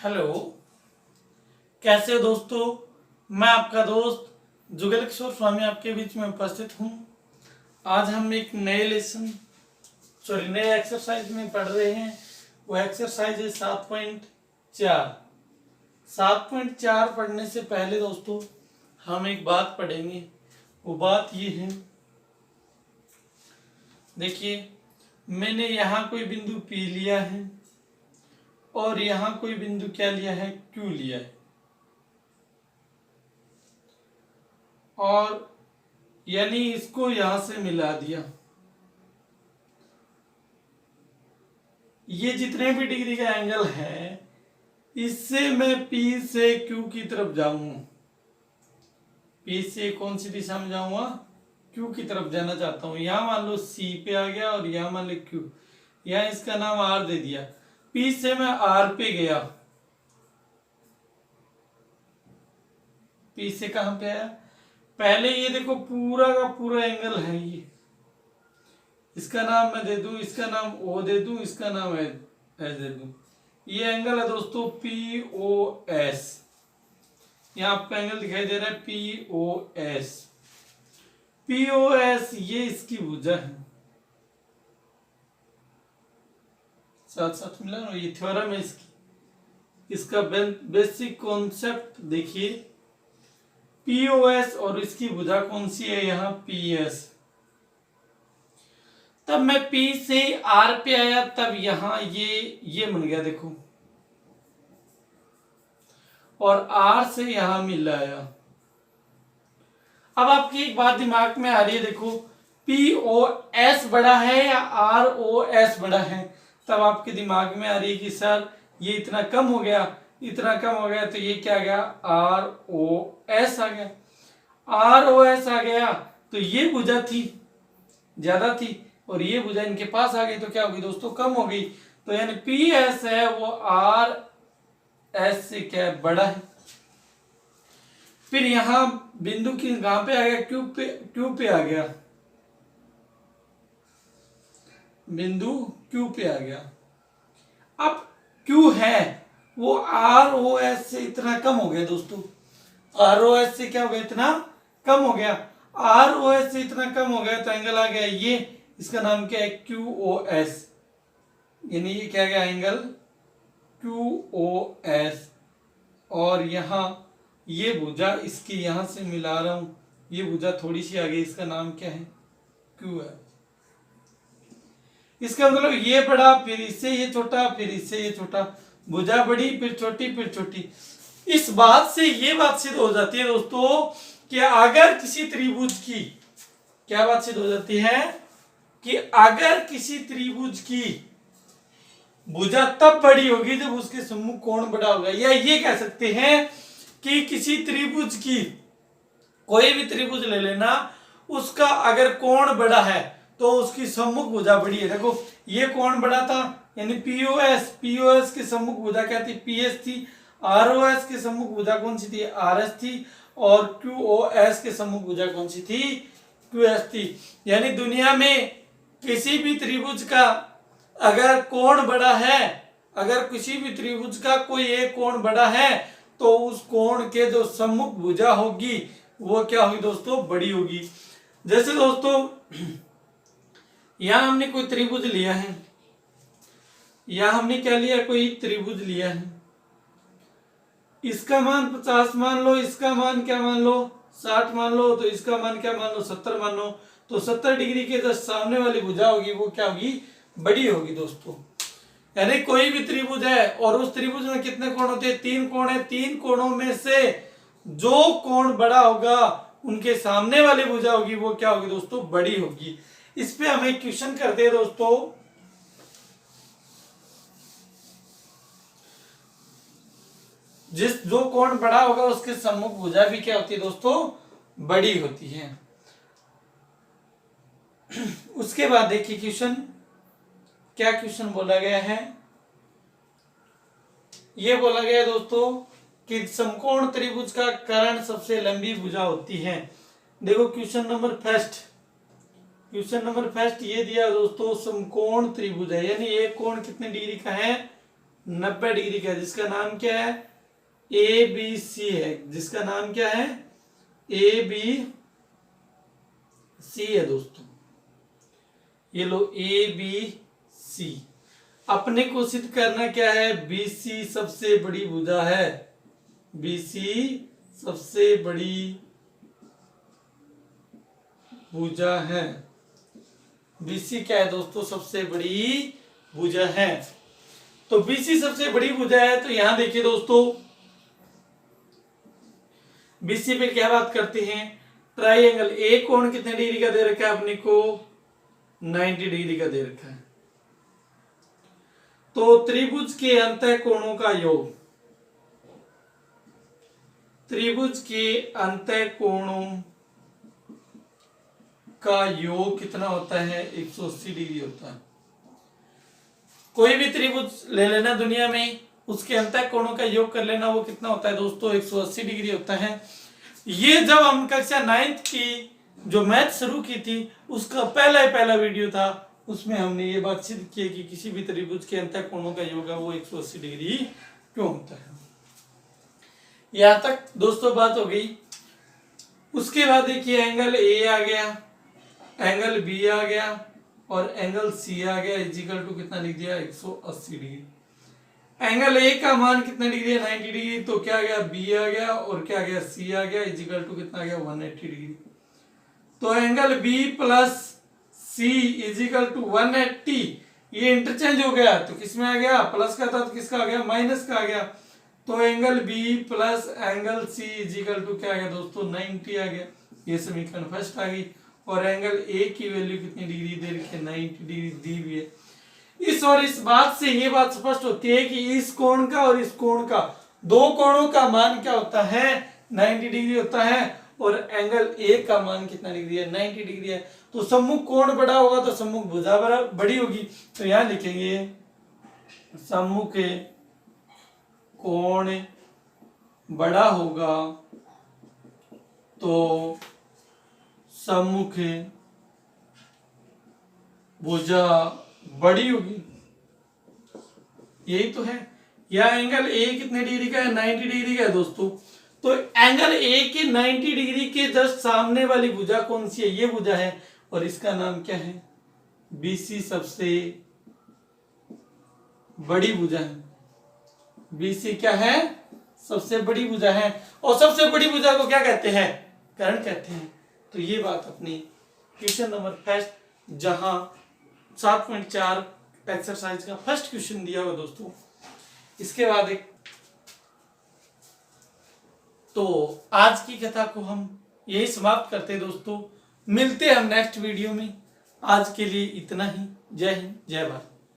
Hello, कैसे हो दोस्तों। मैं आपका दोस्त जुगल किशोर स्वामी आपके बीच में उपस्थित हूँ। आज हम एक नए एक्सरसाइज में पढ़ रहे हैं। वो एक्सरसाइज है 7.4। 7.4 पढ़ने से पहले दोस्तों हम एक बात पढ़ेंगे। वो बात ये है, देखिए मैंने यहाँ कोई बिंदु P लिया है और यहाँ कोई बिंदु क्या लिया है, Q लिया है। और यानी इसको यहां से मिला दिया। ये जितने भी डिग्री का एंगल है, इससे मैं P से Q की तरफ जाऊंगा। P से कौन सी दिशा में जाऊंगा, Q की तरफ जाना चाहता हूं। यहां मान लो C पे आ गया और यहां मान लो Q, यहां इसका नाम R दे दिया। P से मैं R पे गया। P से कहां पे आया, पहले ये देखो पूरा का पूरा एंगल है ये, इसका नाम मैं दे दूं, इसका नाम O दे दूं, इसका नाम S दे दूं। ये एंगल है दोस्तों POS। यहाँ आपका एंगल दिखाई दे रहा है POS। POS ये इसकी भुजा है, साथ साथ मिला ना, ये थ्योरम है इसकी। इसका बेसिक कॉन्सेप्ट देखिए, POS और इसकी भुजा कौन सी है, यहाँ PS। तब मैं P से R पे आया, तब यहां ये बन गया देखो, और R से यहां मिल आया। अब आपकी एक बात दिमाग में आ रही है, देखो POS बड़ा है या ROS बड़ा है। तब आपके दिमाग में आ रही है कि सर ये इतना कम हो गया, इतना कम हो गया, तो ये क्या आ गया, ROS आ गया। ROS आ गया तो ये भुजा थी ज्यादा थी और ये भुजा इनके पास आ गई, तो क्या होगी दोस्तों, कम हो गई। तो यानी PS है वो RS से क्या है, बड़ा है। फिर यहां बिंदु की कहां पे आ गया, Q पे आ गया, बिंदु Q पे आ गया। अब Q है वो ROS से इतना कम हो गया दोस्तों, ROS से क्या हो गया, इतना कम हो गया। ROS से इतना कम हो गया तो एंगल आ गया ये, इसका नाम क्या है, QOS। यानी ये क्या गया, एंगल QOS। और यहां ये भुजा इसकी यहां से मिला रहा हूं, ये भुजा थोड़ी सी आ गई, इसका नाम क्या है, QS। इसका मतलब ये बड़ा, फिर इससे ये छोटा, फिर इससे ये छोटा, भुजा बड़ी फिर छोटी फिर छोटी। इस बात से ये बात सिद्ध हो जाती है दोस्तों कि अगर किसी त्रिभुज की, क्या बात सिद्ध हो जाती है, कि अगर किसी त्रिभुज की भुजा तब बड़ी होगी जब उसके सम्मुख कोण बड़ा होगा। या ये कह सकते हैं कि किसी त्रिभुज की, कोई भी त्रिभुज ले लेना, उसका अगर कोण बड़ा है तो उसकी सम्मुख भुजा बड़ी है। देखो ये कोण बड़ा था, यानी POS के सम्मुख भुजा क्या थी, PS थी। ROS के सम्मुख भुजा कौन सी थी, RS थी। और QOS के सम्मुख भुजा कौन सी थी, QS थी। यानी दुनिया में किसी भी त्रिभुज का अगर कोण बड़ा है, अगर किसी भी त्रिभुज का कोई एक कोण बड़ा है, तो उस कोण के जो सम्मुख भुजा होगी वो क्या होगी दोस्तों, बड़ी होगी। जैसे दोस्तों यहां हमने कोई त्रिभुज लिया है, यहां हमने क्या लिया, कोई त्रिभुज लिया है, इसका मान 50 मान लो, इसका मान क्या मान लो, 60 मान लो, तो इसका मान क्या मान लो, 70 मान लो। तो 70 डिग्री के जो सामने वाली भुजा होगी वो क्या होगी, बड़ी होगी दोस्तों। यानी कोई भी त्रिभुज है और उस त्रिभुज में कितने कोण होते हैं, 3 कोण है। 3 कोणों में से जो कोण बड़ा होगा उनके सामने वाली भुजा होगी वो क्या होगी दोस्तों, बड़ी होगी। इस पे हम एक क्वेश्चन करते हैं दोस्तों। जो कोण बड़ा होगा उसके सम्मुख भुजा भी क्या होती है दोस्तों, बड़ी होती है। उसके बाद देखिए क्वेश्चन, क्या क्वेश्चन बोला गया है, ये बोला गया दोस्तों कि समकोण त्रिभुज का कर्ण सबसे लंबी भुजा होती है। देखो क्वेश्चन नंबर फर्स्ट ये दिया दोस्तों, समकोण त्रिभुज है, यानी एक कोण कितने डिग्री का है, 90 डिग्री का, जिसका नाम क्या है, ए बी सी है, जिसका नाम क्या है, ए बी सी है दोस्तों। ये लो ए बी सी। अपने को सिद्ध करना क्या है, बी सी सबसे बड़ी भुजा है, बी सी सबसे बड़ी भुजा है। बीसी क्या है दोस्तों, सबसे बड़ी भुजा है। तो बीसी सबसे बड़ी भुजा है, तो यहां देखिए दोस्तों, बीसी पे क्या बात करते हैं, ट्राइंगल ए कोण कितने डिग्री का दे रखा है अपने को, 90 डिग्री का दे रखा है। तो त्रिभुज के अंतः कोणों का योग, त्रिभुज के अंतः कोणों का योग कितना होता है, 180 डिग्री होता है। कोई भी त्रिभुज ले लेना दुनिया में, उसके अंतः कोणों का योग कर लेना, वो कितना होता है दोस्तों, 180 डिग्री होता है। ये जब हम कक्षा 9th की जो मैथ शुरू की थी, उसका पहला वीडियो था, उसमें हमने ये बात सिद्ध की कि किसी भी त्रिभुज के अंतः कोणों का योग है वो 180 डिग्री क्यों होता है। यहां तक दोस्तों बात हो गई। उसके बाद देखिए एंगल ए आ गया, एंगल बी आ गया और एंगल सी आ गया, इजिकल टू कितना लिख दिया, 180 डिग्री। एंगल ए का मान कितना डिग्री है, 90 डिग्री, तो क्या आ गया, बी आ गया और क्या आ गया, सी आ गया, इजिकल टू कितना आ गया, 180 डिग्री। तो angle B plus C is equal to 180, ये इंटरचेंज हो गया, तो किसमें आ गया, प्लस का था तो किसका आ गया, माइनस का आ गया। तो angle B plus angle C is equal to क्या आ गया दोस्तों, 90 आ गया। ये समीकरण फर्स्ट आ गई। और एंगल ए की वैल्यू कितनी डिग्री दे रखी है, 90 डिग्री दी हुई है। इस और इस बात से ये बात स्पष्ट होती है कि इस कोण का और इस कोण का, दो कोणों का मान क्या होता है, 90 डिग्री होता है। और एंगल ए का मान कितना डिग्री है, 90 डिग्री है। तो सम्मुख कोण बड़ा होगा तो सम्मुख भुजा बड़ी होगी। तो यहां लिखेंगे सम्मुख कोण बड़ा होगा तो सम्मुख भुजा बड़ी होगी, यही तो है। या एंगल ए कितने डिग्री का है, 90 डिग्री का है दोस्तों। तो एंगल ए के 90 डिग्री के जस्ट सामने वाली भुजा कौन सी है, ये भुजा है और इसका नाम क्या है, बीसी सबसे बड़ी भुजा है। बीसी क्या है, सबसे बड़ी भुजा है। और सबसे बड़ी भुजा को क्या कहते हैं, कर्ण कहते हैं। तो ये बात अपनी क्वेश्चन नंबर फर्स्ट, जहां 7.4 एक्सरसाइज का फर्स्ट क्वेश्चन दिया हुआ दोस्तों। इसके बाद एक, तो आज की कथा को हम यही समाप्त करते दोस्तों। मिलते हैं हम नेक्स्ट वीडियो में। आज के लिए इतना ही। जय हिंद, जय भारत।